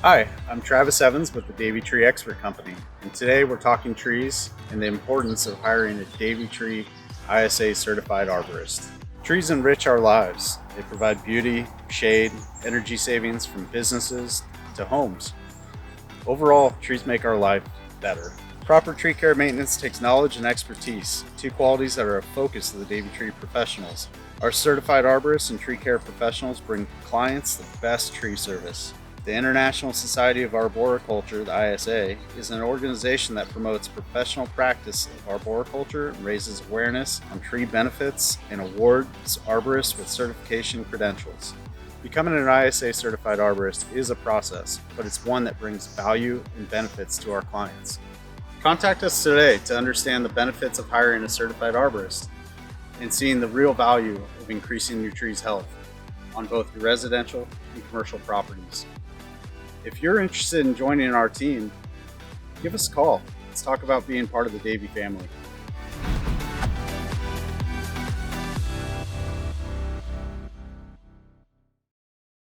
Hi, I'm Travis Evans with the Davey Tree Expert Company, and today we're talking trees and the importance of hiring a Davey Tree ISA Certified Arborist. Trees enrich our lives. They provide beauty, shade, energy savings from businesses to homes. Overall, trees make our life better. Proper tree care maintenance takes knowledge and expertise, two qualities that are a focus of the Davey Tree professionals. Our certified arborists and tree care professionals bring clients the best tree service. The International Society of Arboriculture, the ISA, is an organization that promotes professional practice of arboriculture and raises awareness on tree benefits and awards arborists with certification credentials. Becoming an ISA certified arborist is a process, but it's one that brings value and benefits to our clients. Contact us today to understand the benefits of hiring a certified arborist and seeing the real value of increasing your tree's health on both your residential and commercial properties. If you're interested in joining our team, give us a call. Let's talk about being part of the Davey family.